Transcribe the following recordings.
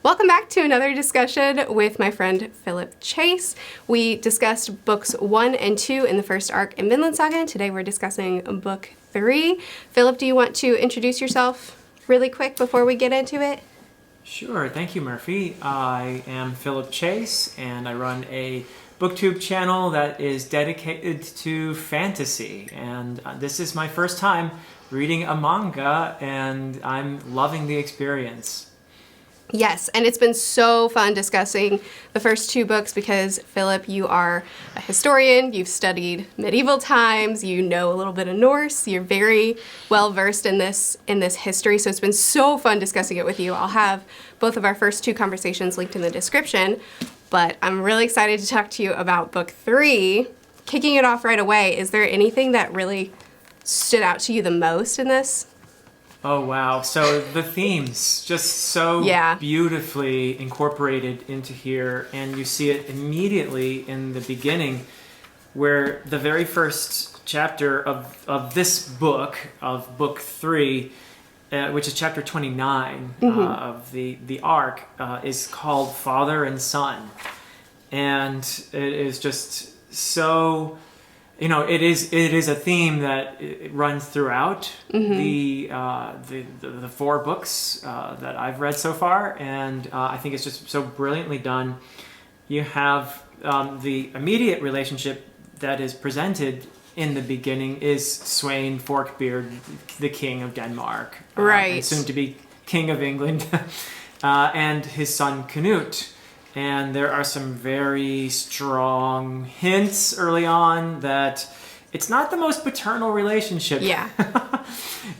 Welcome back to another discussion with my friend Philip Chase. We discussed books 1 and 2 in the first arc in Vinland Saga, and today we're discussing book 3. Philip, do you want to introduce yourself really quick before we get into it? Sure, thank you, Murphy. I am Philip Chase, and I run a booktube channel that is dedicated to fantasy. And this is my first time reading a manga, and I'm loving the experience. Yes, and it's been so fun discussing the first 2 books because, Philip, you are a historian, you've studied medieval times, you know a little bit of Norse, you're very well versed in this history, so it's been so fun discussing it with you. I'll have both of our first 2 conversations linked in the description, but I'm really excited to talk to you about book 3. Kicking it off right away, is there anything that really stood out to you the most in this? Oh, wow. So the themes just so beautifully incorporated into here, and you see it immediately in the beginning where the very first chapter of this book, of book 3, which is chapter 29 of the arc, is called Father and Son. And it is just so... You know, it is a theme that it runs throughout the 4 books that I've read so far, and I think it's just so brilliantly done. You have the immediate relationship that is presented in the beginning is Sweyn Forkbeard, the King of Denmark, right, and soon to be King of England, and his son Knute. And there are some very strong hints early on that it's not the most paternal relationship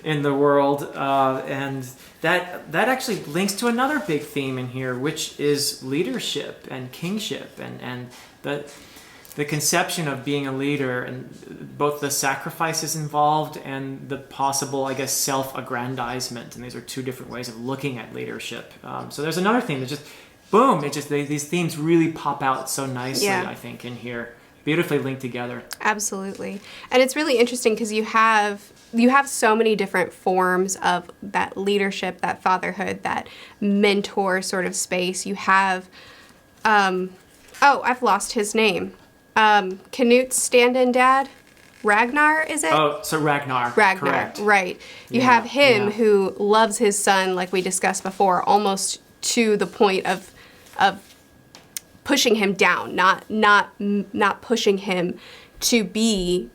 in the world. And that actually links to another big theme in here, which is leadership and kingship and the conception of being a leader, and both the sacrifices involved and the possible, I guess, self-aggrandizement. And these are 2 different ways of looking at leadership. So there's another theme that just... boom! These themes really pop out so nicely, I think, in here. Beautifully linked together. Absolutely. And it's really interesting because you have so many different forms of that leadership, that fatherhood, that mentor sort of space. You have, I've lost his name. Knute's stand-in dad? Ragnar, is it? Oh, so Ragnar, correct. Right. You have him who loves his son, like we discussed before, almost to the point of pushing him down, not pushing him to be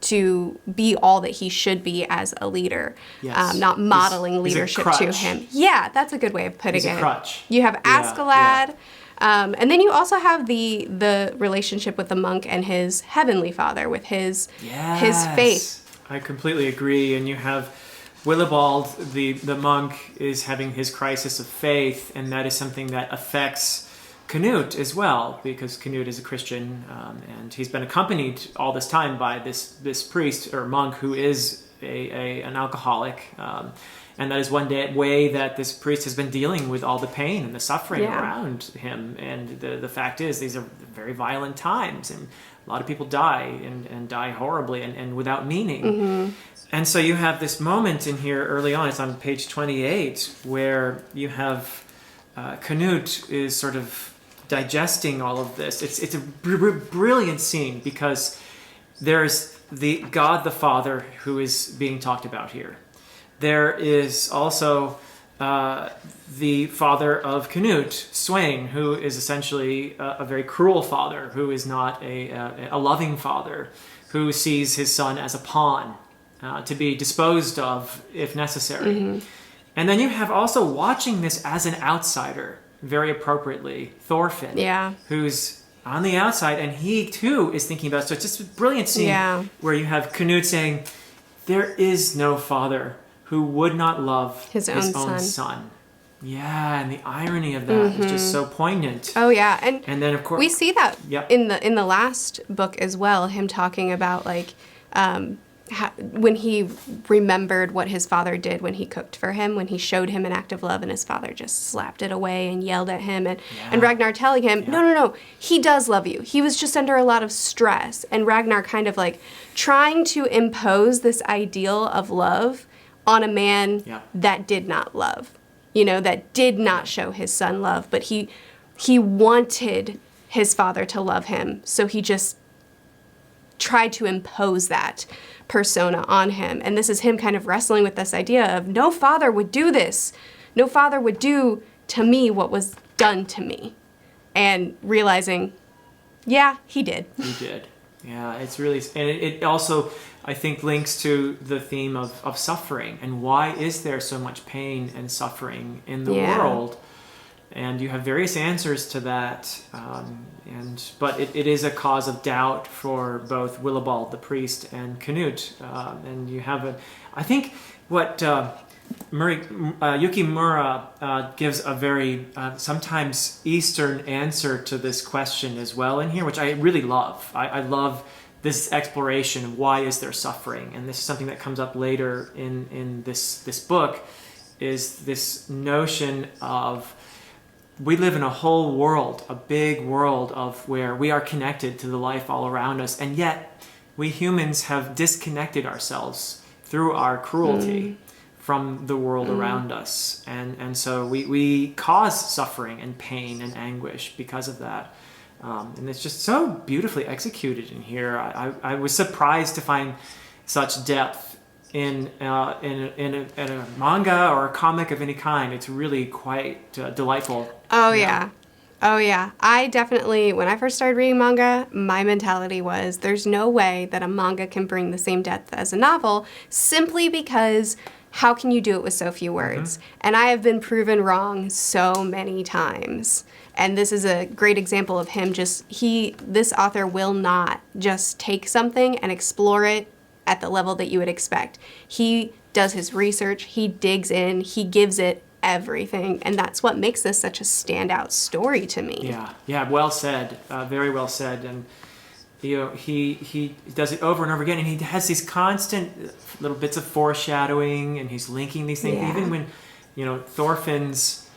all that he should be as a leader. Yes. Not modeling leadership to him. Yeah, that's a good way of putting it. He's a crutch. You have Askeladd, and then you also have the relationship with the monk and his heavenly father, with his faith. I completely agree. And you have Willibald, the monk, is having his crisis of faith, and that is something that affects Knute as well, because Knute is a Christian, and he's been accompanied all this time by this priest or monk who is an alcoholic, and that is one way that this priest has been dealing with all the pain and the suffering around him. And the fact is, these are very violent times, and a lot of people die and die horribly and without meaning. And so you have this moment in here early on, it's on page 28, where you have Knute is sort of digesting all of this. It's a brilliant scene because there's the God the Father who is being talked about here. There is also the father of Knute, Sweyn, who is essentially a very cruel father, who is not a loving father, who sees his son as a pawn, to be disposed of if necessary. And then you have also, watching this as an outsider, very appropriately, Thorfinn, who's on the outside, and he too is thinking about it. So it's just a brilliant scene where you have Knute saying, there is no father who would not love his own son. Yeah, and the irony of that is just so poignant. Oh yeah, and then of course we see that in the last book as well. Him talking about like when he remembered what his father did when he cooked for him, when he showed him an act of love, and his father just slapped it away and yelled at him, and Ragnar telling him, no, he does love you. He was just under a lot of stress, and Ragnar kind of like trying to impose this ideal of love on a man that did not love. that did not show his son love, but he wanted his father to love him. So he just tried to impose that persona on him. And this is him kind of wrestling with this idea of no father would do this. No father would do to me what was done to me. And realizing, yeah, he did. He did. Yeah, it's really, and it also, I think, links to the theme of suffering and why is there so much pain and suffering in the world. And you have various answers to that, but it is a cause of doubt for both Willibald the priest and Knute. And you have I think what Yukimura gives a very sometimes Eastern answer to this question as well in here, which I really love. I love this exploration of why is there suffering, and this is something that comes up later in this book, is this notion of we live in a whole world, a big world of where we are connected to the life all around us, and yet we humans have disconnected ourselves through our cruelty from the world around us. And so we cause suffering and pain and anguish because of that. And it's just so beautifully executed in here. I was surprised to find such depth in a manga or a comic of any kind. It's really quite delightful. Oh yeah. I definitely, when I first started reading manga, my mentality was there's no way that a manga can bring the same depth as a novel, simply because how can you do it with so few words? And I have been proven wrong so many times. And this is a great example of him this author will not just take something and explore it at the level that you would expect. He does his research, he digs in, he gives it everything, and that's what makes this such a standout story to me. Yeah, well said, very well said. And he does it over and over again, and he has these constant little bits of foreshadowing, and he's linking these things, even when, Thorfinn's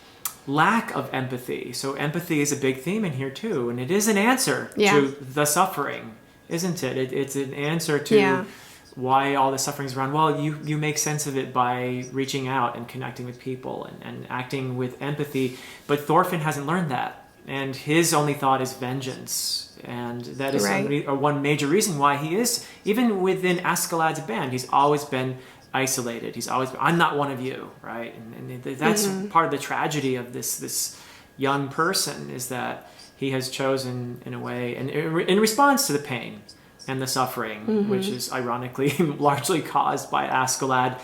lack of empathy. So empathy is a big theme in here too, and it is an answer to the suffering, isn't it? It's an answer to why all the suffering's around. Well, you make sense of it by reaching out and connecting with people and acting with empathy. But Thorfinn hasn't learned that, and his only thought is vengeance. And that is one major reason why he is, even within Askeladd's band, he's always been isolated. He's always been, I'm not one of you, right? And that's part of the tragedy of this young person, is that he has chosen, in a way, and in response to the pain and the suffering, which is ironically largely caused by Askeladd.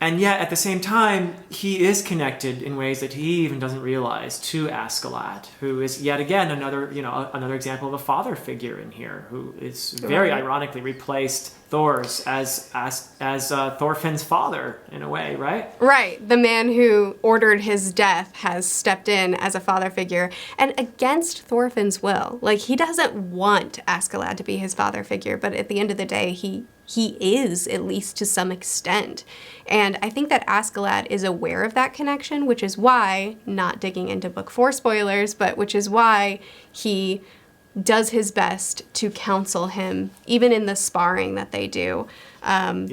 And yet, at the same time, he is connected in ways that he even doesn't realize to Askeladd, who is yet again another example of a father figure in here, who is very ironically replaced Thors as Thorfinn's father in a way, right? Right. The man who ordered his death has stepped in as a father figure, and against Thorfinn's will. Like, he doesn't want Askeladd to be his father figure, but at the end of the day, he is, at least to some extent. And I think that Askeladd is aware of that connection, which is why, not digging into book 4 spoilers, but which is why he does his best to counsel him, even in the sparring that they do. And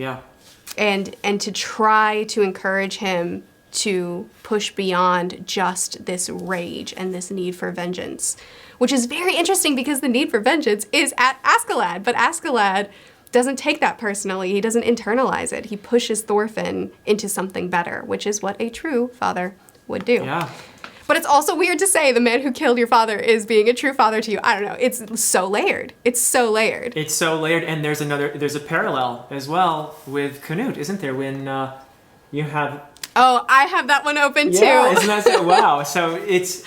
to try to encourage him to push beyond just this rage and this need for vengeance, which is very interesting because the need for vengeance is at Askeladd, but Askeladd doesn't take that personally. He doesn't internalize it. He pushes Thorfinn into something better, which is what a true father would do. Yeah. But it's also weird to say the man who killed your father is being a true father to you. I don't know. It's so layered. It's so layered. And there's a parallel as well with Knute, isn't there? When you have... Oh, I have that one open too. Yeah, isn't that so? Wow. So it's...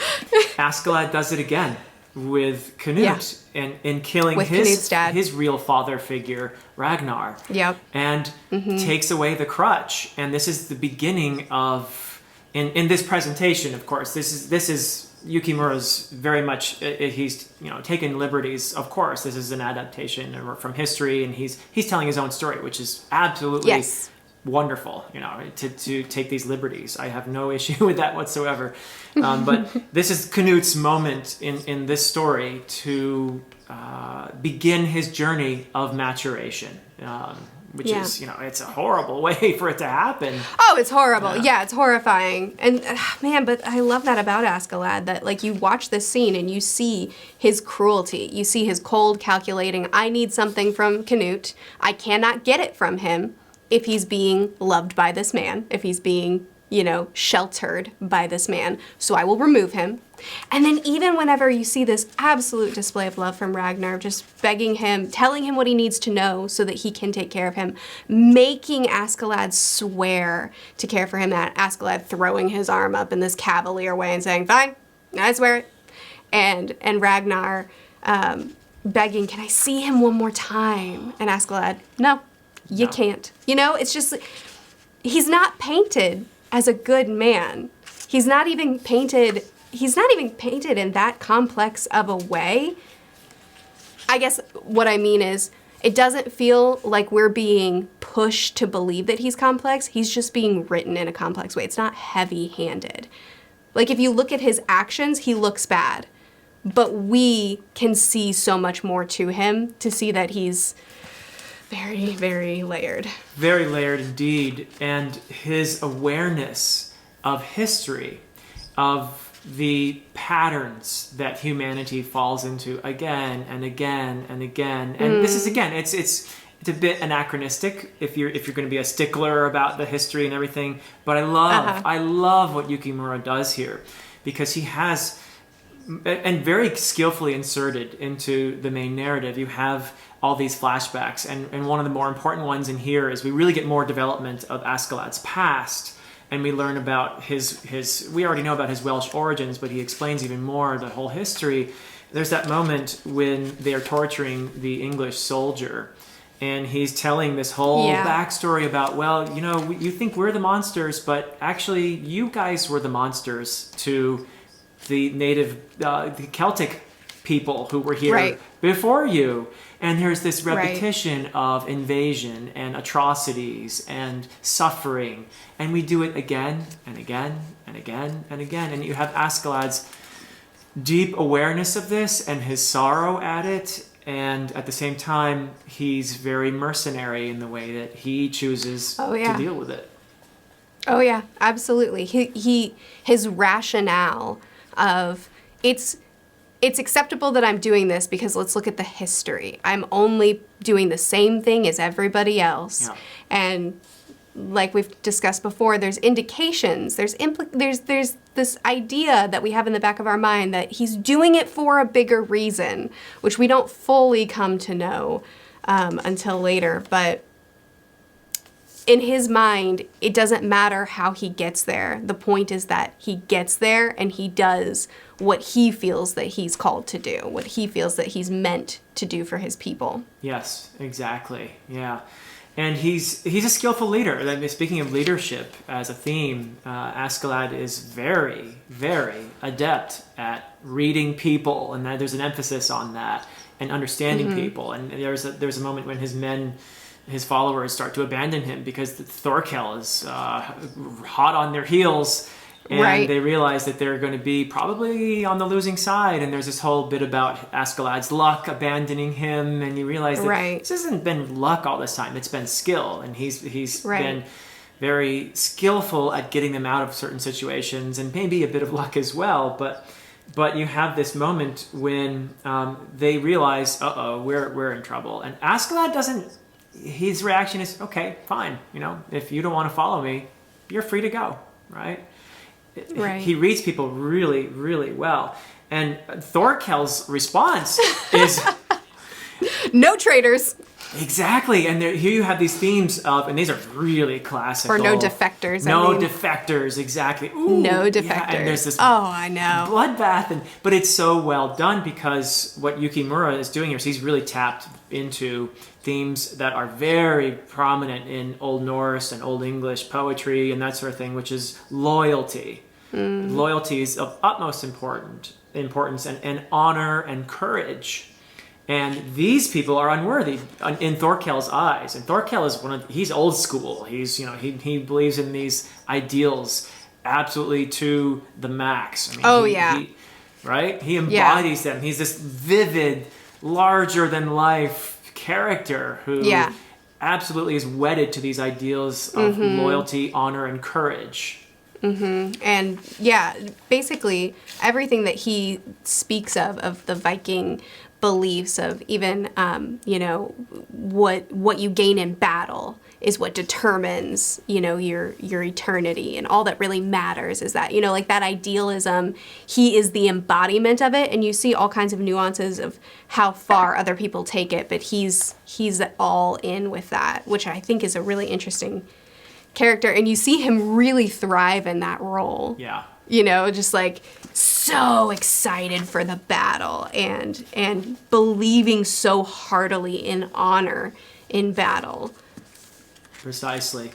Askeladd does it again with Knute and killing his real father figure, Ragnar. Yep. And takes away the crutch. And this is the beginning of... In this presentation, of course, this is Yukimura's very much, he's taken liberties. Of course, this is an adaptation from history, and he's telling his own story, which is absolutely wonderful. To take these liberties, I have no issue with that whatsoever. But this is Knute's moment in this story to begin his journey of maturation. which is, it's a horrible way for it to happen. Oh, it's horrible. Yeah, it's horrifying. And man, but I love that about Askeladd, that like you watch this scene and you see his cruelty. You see his cold calculating, I need something from Knute. I cannot get it from him if he's being loved by this man, if he's being, sheltered by this man. So I will remove him. And then even whenever you see this absolute display of love from Ragnar, just begging him, telling him what he needs to know so that he can take care of him, making Askeladd swear to care for him, that Askeladd throwing his arm up in this cavalier way and saying, fine, I swear it. And Ragnar begging, can I see him one more time? And Askeladd, no, you can't. It's just, he's not painted as a good man. He's not even painted in that complex of a way. I guess what I mean is, it doesn't feel like we're being pushed to believe that he's complex. He's just being written in a complex way. It's not heavy-handed. Like, if you look at his actions, he looks bad. But we can see so much more to him to see that he's very, very layered. Very layered indeed. And his awareness of history, of the patterns that humanity falls into again and again and again. And this is, again, it's a bit anachronistic if you're going to be a stickler about the history and everything. But I love what Yukimura does here, because he has, and very skillfully inserted into the main narrative, you have all these flashbacks. And one of the more important ones in here is we really get more development of Askeladd's past. And we learn about his we already know about his Welsh origins, but he explains even more the whole history. There's that moment when they are torturing the English soldier, and he's telling this whole backstory about, well, you think we're the monsters, but actually you guys were the monsters to the native, the Celtic people who were here before you. And there's this repetition of invasion and atrocities and suffering. And we do it again and again and again and again. And you have Askeladd's deep awareness of this and his sorrow at it. And at the same time, he's very mercenary in the way that he chooses to deal with it. Oh, yeah, absolutely. His rationale of it's acceptable that I'm doing this because let's look at the history. I'm only doing the same thing as everybody else. Yeah. And like we've discussed before, there's indications, there's this idea that we have in the back of our mind that he's doing it for a bigger reason, which we don't fully come to know until later. But in his mind, it doesn't matter how he gets there. The point is that he gets there and he does what he feels that he's called to do, what he feels that he's meant to do for his people. Yes, exactly. Yeah. And he's a skillful leader. I mean, speaking of leadership as a theme, Askeladd is very, very adept at reading people, and there's an emphasis on that, and understanding people. And there's a moment when his followers start to abandon him because Thorkel is hot on their heels, and they realize that they're going to be probably on the losing side. And there's this whole bit about Askeladd's luck abandoning him, and you realize that this hasn't been luck all this time; it's been skill, and he's been very skillful at getting them out of certain situations, and maybe a bit of luck as well. But you have this moment when they realize, we're in trouble, and Askeladd doesn't. His reaction is, okay, fine. If you don't want to follow me, you're free to go, right? He reads people really, really well. And Thorkel's response is... no traitors. Exactly. And here you have these themes of, and these are really classical. Or no defectors. No defectors, exactly. Ooh, no defectors. Yeah, and there's this I know. bloodbath. But it's so well done because what Yukimura is doing here is he's really tapped into themes that are very prominent in Old Norse and Old English poetry and that sort of thing, which is loyalty. Loyalty is of utmost importance and honor and courage. And these people are unworthy in Thorkel's eyes. And Thorkel is he's old school. He's, he believes in these ideals absolutely to the max. I mean, he embodies them. He's this vivid, larger than life character who absolutely is wedded to these ideals of loyalty, honor, and courage. And yeah, basically everything that he speaks of the Viking beliefs of even, what you gain in battle is what determines, your eternity. And all that really matters is that, like that idealism, he is the embodiment of it. And you see all kinds of nuances of how far other people take it, but he's all in with that, which I think is a really interesting character. And you see him really thrive in that role. Yeah. Just like so excited for the battle and believing so heartily in honor in battle. Precisely.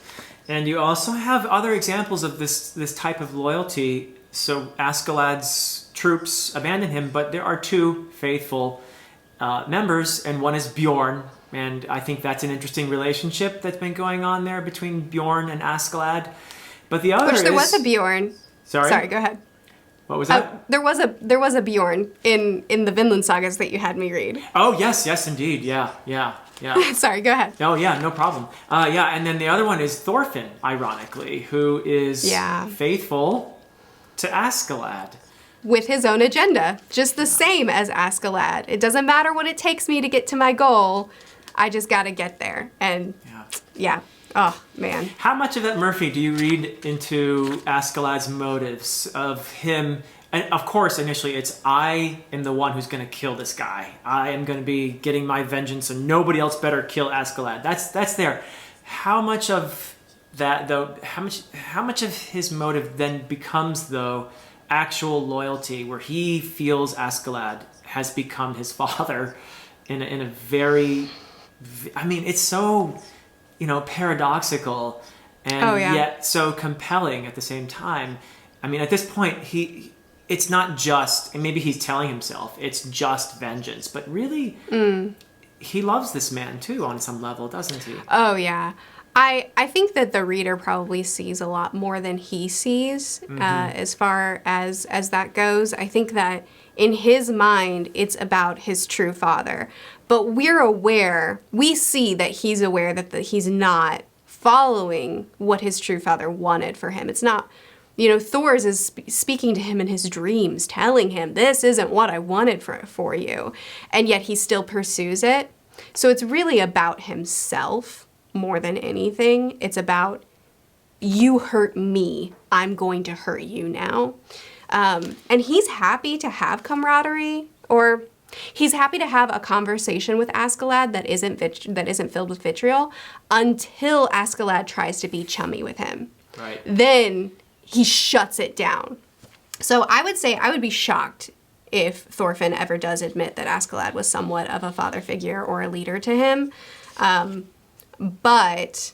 And you also have other examples of this type of loyalty. So Askeladd's troops abandon him, but there are two faithful members, and one is Bjorn. And I think that's an interesting relationship that's been going on there between Bjorn and Askeladd. But the other there was a Bjorn. Sorry, go ahead. What was that? There was a Bjorn in the Vinland sagas that you had me read. Oh, yes, indeed. Yeah. Sorry, go ahead. Oh, yeah, no problem. And then the other one is Thorfinn, ironically, who is faithful to Askeladd. With his own agenda, just the same as Askeladd. It doesn't matter what it takes me to get to my goal. I just got to get there. And yeah. Oh, man. How much of that, Murphy, do you read into Askeladd's motives of him? And of course, initially, it's I am the one who's going to kill this guy. I am going to be getting my vengeance, and nobody else better kill Askeladd. That's there. How much of that, though? How much of his motive then becomes, though, actual loyalty, where he feels Askeladd has become his father in a very, I mean, it's so, paradoxical and yet so compelling at the same time. I mean, at this point, it's not just, and maybe he's telling himself it's just vengeance, but really he loves this man too on some level, doesn't he? Oh, yeah. I think that the reader probably sees a lot more than he sees as far as that goes. I think that in his mind, it's about his true father. But we see that he's aware that he's not following what his true father wanted for him. It's not, Thors is speaking to him in his dreams, telling him, this isn't what I wanted for you. And yet he still pursues it. So it's really about himself more than anything. It's about, you hurt me, I'm going to hurt you now. And he's happy to have camaraderie, or he's happy to have a conversation with Askeladd that isn't filled with vitriol until Askeladd tries to be chummy with him. Right. Then he shuts it down. So I would say I would be shocked if Thorfinn ever does admit that Askeladd was somewhat of a father figure or a leader to him. But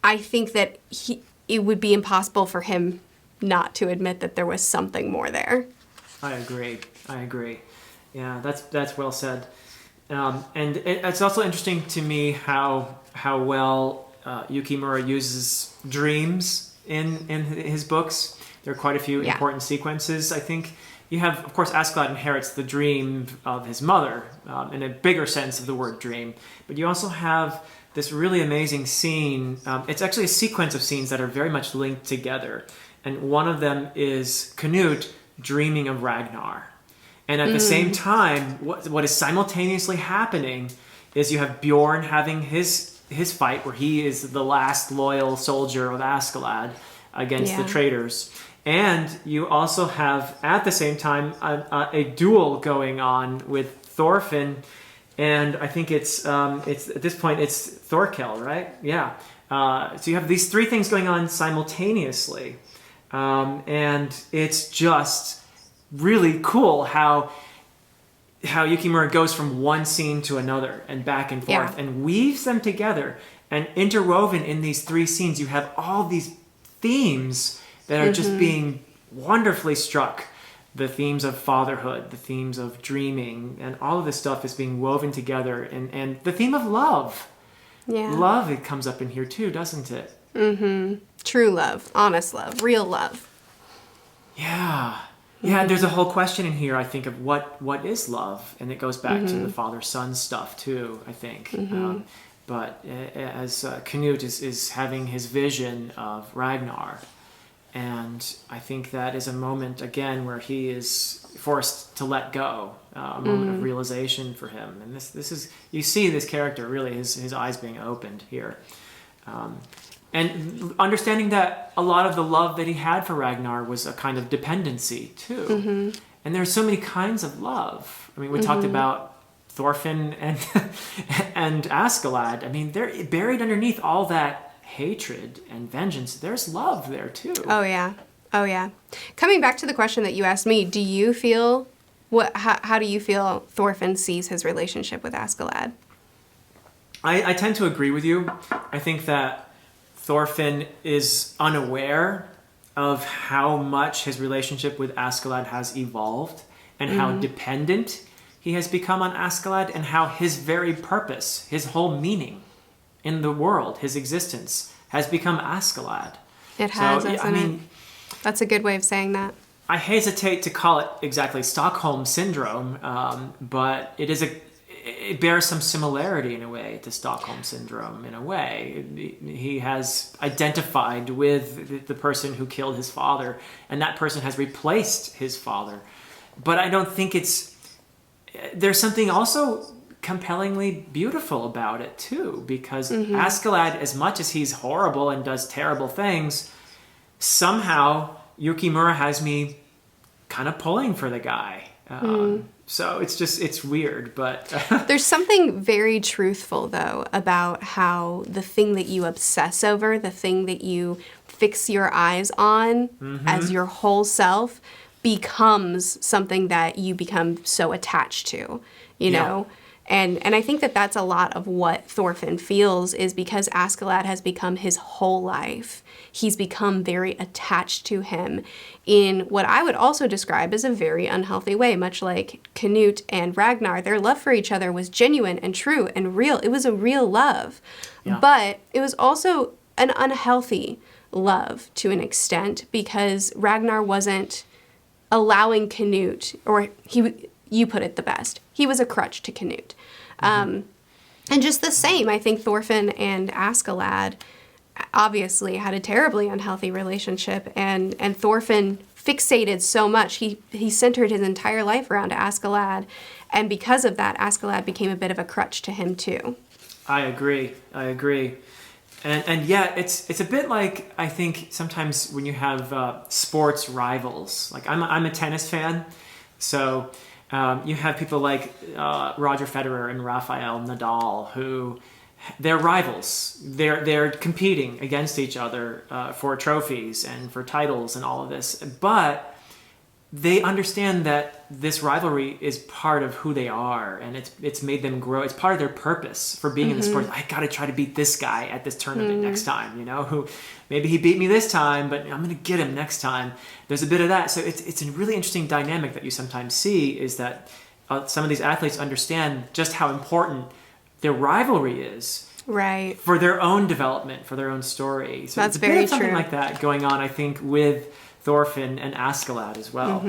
I think that it would be impossible for him not to admit that there was something more there. I agree. Yeah, that's well said. And it's also interesting to me how well Yukimura uses dreams in his books. There are quite a few important sequences. I think you have, of course, Askeladd inherits the dream of his mother in a bigger sense of the word dream. But you also have this really amazing scene. It's actually a sequence of scenes that are very much linked together. And one of them is Knute dreaming of Ragnar. And at the same time, what is simultaneously happening is you have Bjorn having his fight where he is the last loyal soldier of Askeladd against the traitors. And you also have, at the same time, a duel going on with Thorfinn, and I think it's at this point it's Thorkel, right? Yeah. So you have these three things going on simultaneously, and it's just really cool how Yukimura goes from one scene to another and back and forth and weaves them together. And interwoven in these three scenes, you have all these themes that are just being wonderfully struck. The themes of fatherhood, the themes of dreaming, and all of this stuff is being woven together. And the theme of love. Yeah. Love, it comes up in here too, doesn't it? Mm-hmm. True love, honest love, real love. Yeah. Yeah, there's a whole question in here, I think, of what is love? And it goes back to the father-son stuff too, I think. but as Knute is having his vision of Ragnar. And I think that is a moment, again, where he is forced to let go, a moment of realization for him. And this is, you see this character, really, his eyes being opened here. And understanding that a lot of the love that he had for Ragnar was a kind of dependency, too. And there's so many kinds of love. I mean, we talked about Thorfinn and Askeladd. I mean, they're buried underneath all that hatred and vengeance. There's love there too. Oh yeah. Coming back to the question that you asked me, do you feel how do you feel Thorfinn sees his relationship with Askeladd? I tend to agree with you. I think that Thorfinn is unaware of how much his relationship with Askeladd has evolved and how dependent he has become on Askeladd, and how his very purpose, his whole meaning in the world, his existence, has become Askeladd. It has, that's a good way of saying that. I hesitate to call it exactly Stockholm Syndrome, but it bears some similarity in a way to Stockholm Syndrome in a way. He has identified with the person who killed his father, and that person has replaced his father. But I don't think there's something also compellingly beautiful about it too, because Askeladd, as much as he's horrible and does terrible things, somehow Yukimura has me kind of pulling for the guy. So it's weird, but there's something very truthful though about how the thing that you obsess over, the thing that you fix your eyes on as your whole self, becomes something that you become so attached to, you know? And I think that that's a lot of what Thorfinn feels, is because Askeladd has become his whole life. He's become very attached to him in what I would also describe as a very unhealthy way, much like Knute and Ragnar. Their love for each other was genuine and true and real. It was a real love. Yeah. But it was also an unhealthy love to an extent, because Ragnar wasn't allowing Knute, or you put it the best, he was a crutch to Knute. And just the same, I think Thorfinn and Askeladd obviously had a terribly unhealthy relationship, and Thorfinn fixated so much. He centered his entire life around Askeladd, and because of that, Askeladd became a bit of a crutch to him too. I agree. And yet, it's a bit like, I think sometimes when you have sports rivals. Like I'm a tennis fan, so you have people like Roger Federer and Rafael Nadal, who they're rivals. They're competing against each other for trophies and for titles and all of this, but they understand that this rivalry is part of who they are, and it's made them grow. It's part of their purpose for being in the sport. I got to try to beat this guy at this tournament next time, who maybe he beat me this time, but I'm going to get him next time. There's a bit of that. So it's a really interesting dynamic that you sometimes see, is that some of these athletes understand just how important their rivalry is. Right. For their own development, for their own story. So that's it's a bit very of something true. like that going on, I think, with Thorfinn and Askeladd as well.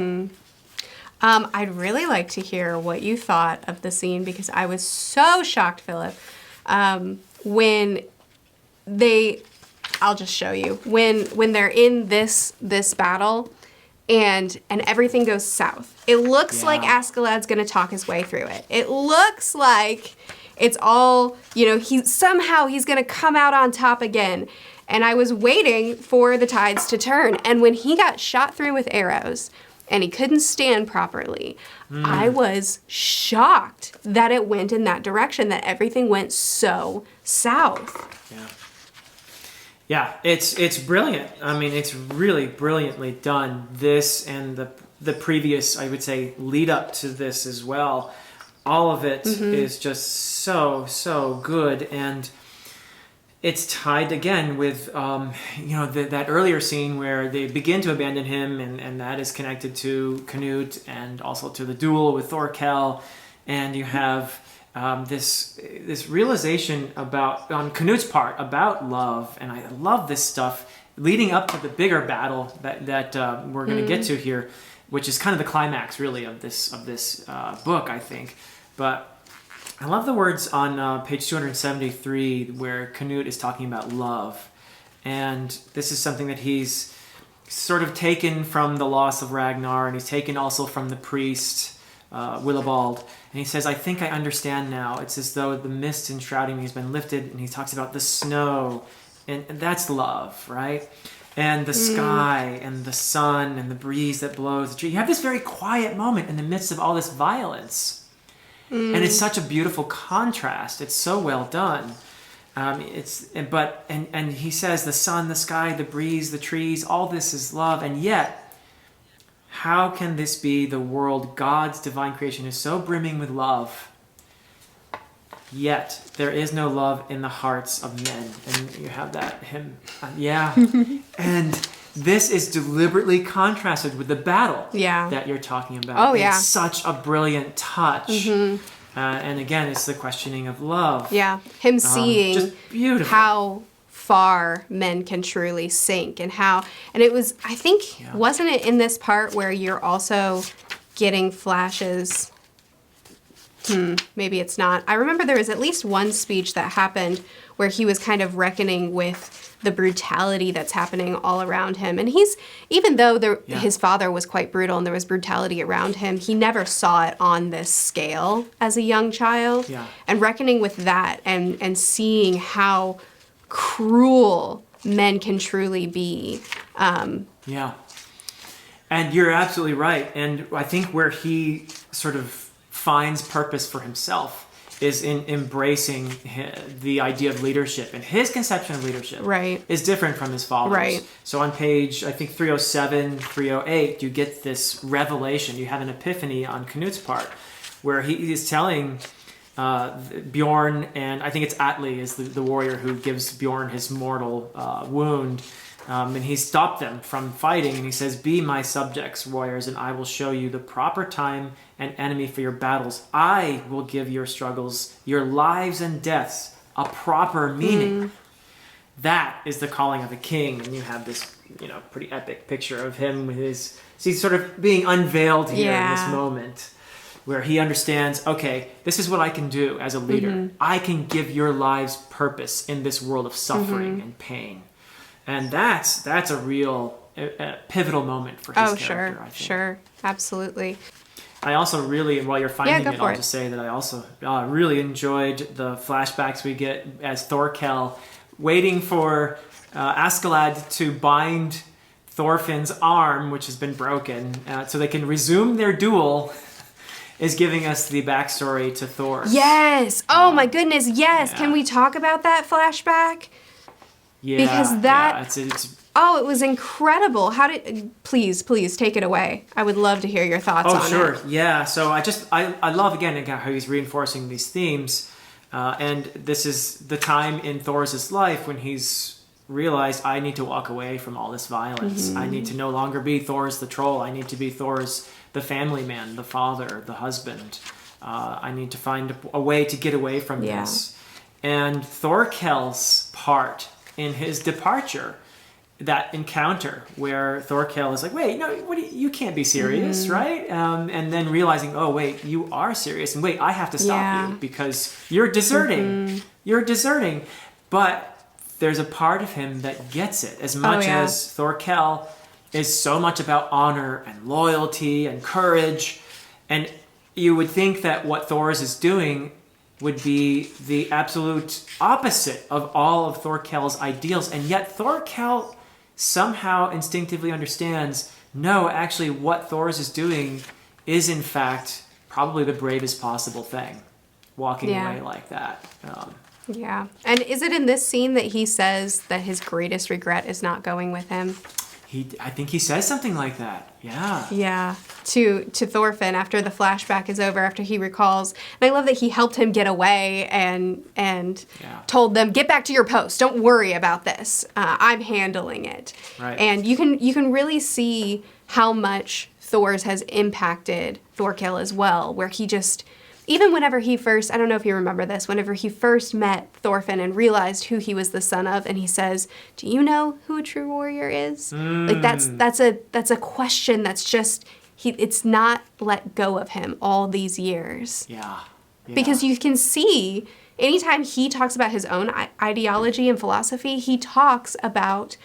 I'd really like to hear what you thought of the scene, because I was so shocked, Philip, when I'll just show you, when they're in this battle and everything goes south. It looks like Askeladd's going to talk his way through it. It looks like it's all, he's going to come out on top again. And I was waiting for the tides to turn. And when he got shot through with arrows and he couldn't stand properly, I was shocked that it went in that direction, that everything went so south. Yeah, it's brilliant. I mean, it's really brilliantly done. This and the previous, I would say, lead up to this as well. All of it is just so good, and it's tied again with that earlier scene where they begin to abandon him, and that is connected to Knute and also to the duel with Thorkel, and you have this realization on Knute's part about love, and I love this stuff leading up to the bigger battle that we're going to get to here, which is kind of the climax really of this book, I think. But I love the words on page 273 where Knute is talking about love. And this is something that he's sort of taken from the loss of Ragnar, and he's taken also from the priest, Willibald. And he says, I think I understand now. It's as though the mist enshrouding me has been lifted, and he talks about the snow, and that's love, right? And the sky, and the sun, and the breeze that blows the tree. You have this very quiet moment in the midst of all this violence. And it's such a beautiful contrast. It's so well done. And he says the sun, the sky, the breeze, the trees, all this is love. And yet, how can this be the world? God's divine creation is so brimming with love. Yet there is no love in the hearts of men. And you have that hymn. And this is deliberately contrasted with the battle that you're talking about. It's such a brilliant touch. And again, it's the questioning of love. Yeah, him seeing just beautiful. How far men can truly sink and it was, I think, wasn't it in this part where you're also getting flashes? Maybe it's not. I remember there was at least one speech that happened where he was kind of reckoning with the brutality that's happening all around him. And even though his father was quite brutal and there was brutality around him, he never saw it on this scale as a young child. And reckoning with that and seeing how cruel men can truly be. And you're absolutely right. And I think where he sort of finds purpose for himself is in embracing the idea of leadership. And his conception of leadership is different from his father's. So on page, I think, 307, 308, you get this revelation. You have an epiphany on Knute's part where he is telling Bjorn, and I think it's Atli is the warrior who gives Bjorn his mortal wound. And he stopped them from fighting, and he says, be my subjects, warriors, and I will show you the proper time and enemy for your battles. I will give your struggles, your lives and deaths, a proper meaning. That is the calling of a king. And you have this, pretty epic picture of him with he's sort of being unveiled here in this moment where he understands, okay, this is what I can do as a leader. I can give your lives purpose in this world of suffering and pain. And that's a real pivotal moment for his character, I think. Sure, absolutely. I also really, while you're finding it, I'll just say that I also really enjoyed the flashbacks we get as Thorkel waiting for Askeladd to bind Thorfinn's arm, which has been broken, so they can resume their duel, is giving us the backstory to Thors. Yes! Oh my goodness, yes! Yeah. Can we talk about that flashback? Yeah, because that it's it was incredible. Please take it away. I would love to hear your thoughts on it. Oh, sure. Yeah. So I love again how he's reinforcing these themes, and this is the time in Thors' life when he's realized I need to walk away from all this violence. I need to no longer be Thors the troll. I need to be Thors the family man, the father, the husband. I need to find a way to get away from this. And Thorkel's part in his departure, that encounter where Thorkel is like, wait, no, you can't be serious, right? And then realizing, oh, wait, you are serious. And wait, I have to stop you because you're deserting. You're deserting. But there's a part of him that gets it. As much as Thorkel is so much about honor and loyalty and courage. And you would think that what Thors is doing would be the absolute opposite of all of Thorkel's ideals. And yet Thorkel somehow instinctively understands, no, actually what Thors is doing is in fact probably the bravest possible thing, walking away like that. And is it in this scene that he says that his greatest regret is not going with him? I think he says something like that. Yeah. To Thorfinn after the flashback is over, after he recalls. And I love that he helped him get away and told them, get back to your post. Don't worry about this. I'm handling it. Right. And you can really see how much Thors has impacted Thorkel as well, where he just, even whenever he first, I don't know if you remember this, whenever he first met Thorfinn and realized who he was the son of, and he says, do you know who a true warrior is? Like that's a question that's just, it's not let go of him all these years. Yeah. Because you can see, anytime he talks about his own ideology and philosophy, he talks about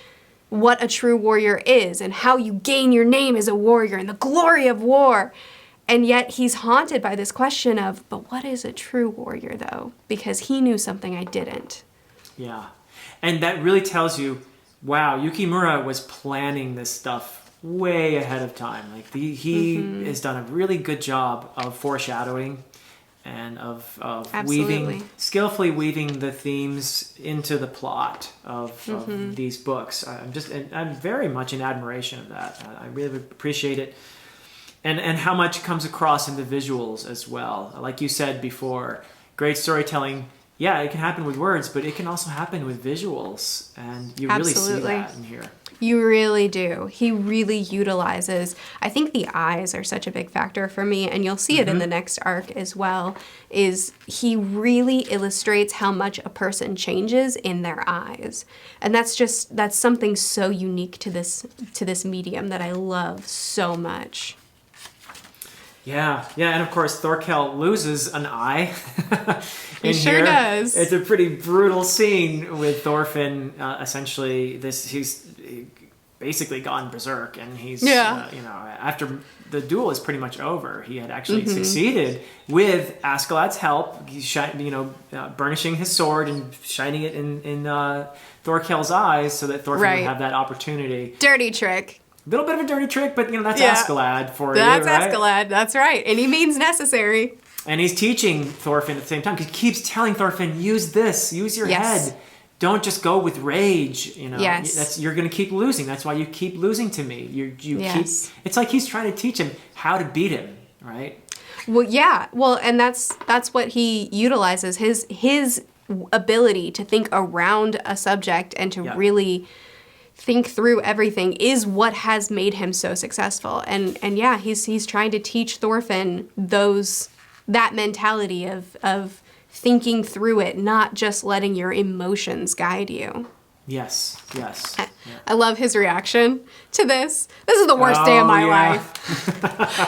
what a true warrior is and how you gain your name as a warrior and the glory of war. And yet he's haunted by this question of, but what is a true warrior, though? Because he knew something I didn't. Yeah. And that really tells you, wow, Yukimura was planning this stuff way ahead of time. Like he has done a really good job of foreshadowing and of skillfully weaving the themes into the plot of these books. I'm very much in admiration of that. I really appreciate it. And how much comes across in the visuals as well. Like you said before, great storytelling. Yeah, it can happen with words, but it can also happen with visuals. And you really see that in here. You really do. He really utilizes, I think the eyes are such a big factor for me, and you'll see it in the next arc as well, is he really illustrates how much a person changes in their eyes. And that's something so unique to this medium that I love so much. Yeah, and of course Thorkel loses an eye. He sure does. It's a pretty brutal scene with Thorfinn. Essentially, he's basically gone berserk, and he's after the duel is pretty much over, he had actually succeeded with Askeladd's help. He's burnishing his sword and shining it in Thorkel's eyes so that Thorfinn would have that opportunity. Dirty trick. A little bit of a dirty trick, but that's Askeladd for you, That's right? Askeladd, that's right. Any means necessary. And he's teaching Thorfinn at the same time. He keeps telling Thorfinn, use this, use your head. Don't just go with rage. You're going to keep losing. That's why you keep losing to me. You keep. It's like he's trying to teach him how to beat him, right? Well, yeah. Well, and that's what he utilizes, his ability to think around a subject and to really think through everything is what has made him so successful. And yeah, he's trying to teach Thorfinn that mentality of thinking through it, not just letting your emotions guide you. Yes. I love his reaction to this. This is the worst day of my life.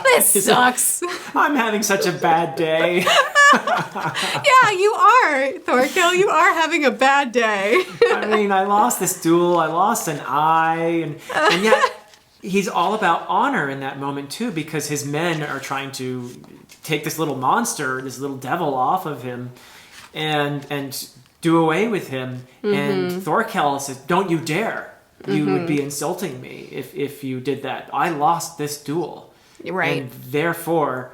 This sucks. I'm having such a bad day. Yeah, you are, Thorkel. You are having a bad day. I mean, I lost this duel. I lost an eye. And yet he's all about honor in that moment, too, because his men are trying to take this little monster, this little devil off of him and do away with him. And Thorkel says, don't you dare. You would be insulting me if you did that. I lost this duel. Right. And therefore,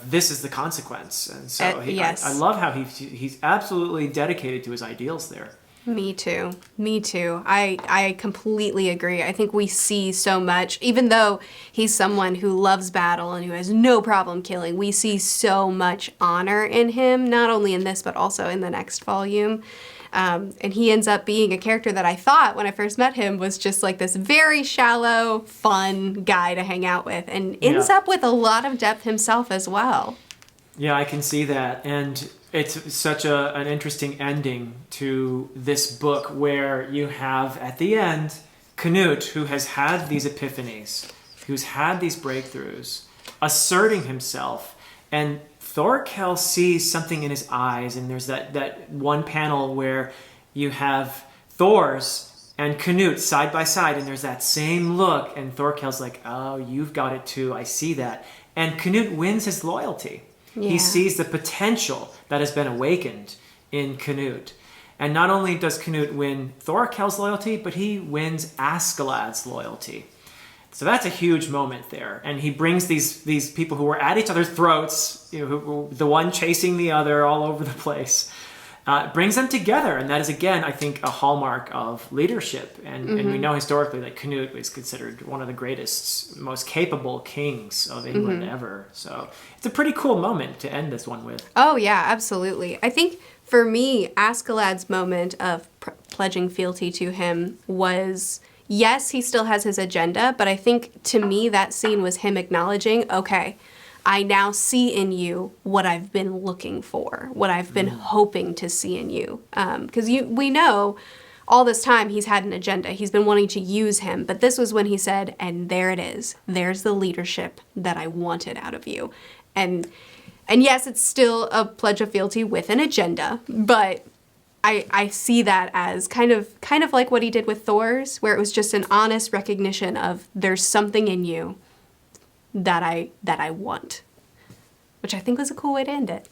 this is the consequence. And so I love how he's absolutely dedicated to his ideals there. Me too. I completely agree. I think we see so much, even though he's someone who loves battle and who has no problem killing, we see so much honor in him, not only in this, but also in the next volume. And he ends up being a character that I thought when I first met him was just like this very shallow, fun guy to hang out with, and ends up with a lot of depth himself as well. Yeah, I can see that. And it's such an interesting ending to this book where you have, at the end, Knute, who has had these epiphanies, who's had these breakthroughs, asserting himself. And Thorkel sees something in his eyes, and there's that one panel where you have Thors and Knute side by side, and there's that same look, and Thorkel's like, oh, you've got it too, I see that. And Knute wins his loyalty. Yeah. He sees the potential that has been awakened in Knute. And not only does Knute win Thorkel's loyalty, but he wins Askeladd's loyalty. So that's a huge moment there. And he brings these people who were at each other's throats, the one chasing the other all over the place, brings them together. And that is, again, I think, a hallmark of leadership. And we know historically that Knute was considered one of the greatest, most capable kings of England ever. So it's a pretty cool moment to end this one with. Oh, yeah, absolutely. I think for me, Askeladd's moment of pledging fealty to him was... Yes, he still has his agenda, but I think to me that scene was him acknowledging, okay, I now see in you what I've been looking for, what I've been hoping to see in you. Because we know all this time he's had an agenda. He's been wanting to use him, but this was when he said, and there it is. There's the leadership that I wanted out of you. And And yes, it's still a pledge of fealty with an agenda, but I see that as kind of like what he did with Thors, where it was just an honest recognition of there's something in you that I want, which I think was a cool way to end it.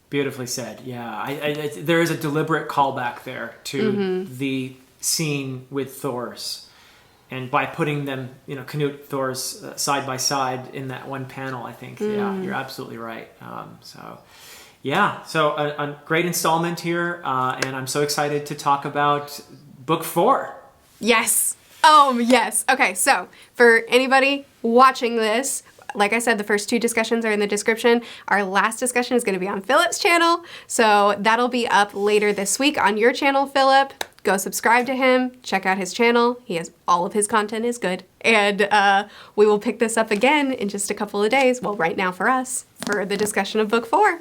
Beautifully said. Yeah, there is a deliberate callback there to the scene with Thors, and by putting them, Knute, Thors side by side in that one panel, I think, yeah, you're absolutely right. So a great installment here, and I'm so excited to talk about book 4. Yes. Oh, yes. Okay, so for anybody watching this, like I said, the first 2 discussions are in the description. Our last discussion is going to be on Philip's channel, so that'll be up later this week on your channel, Philip. Go subscribe to him. Check out his channel. All of his content is good. And we will pick this up again in just a couple of days, well, right now for us, for the discussion of book 4.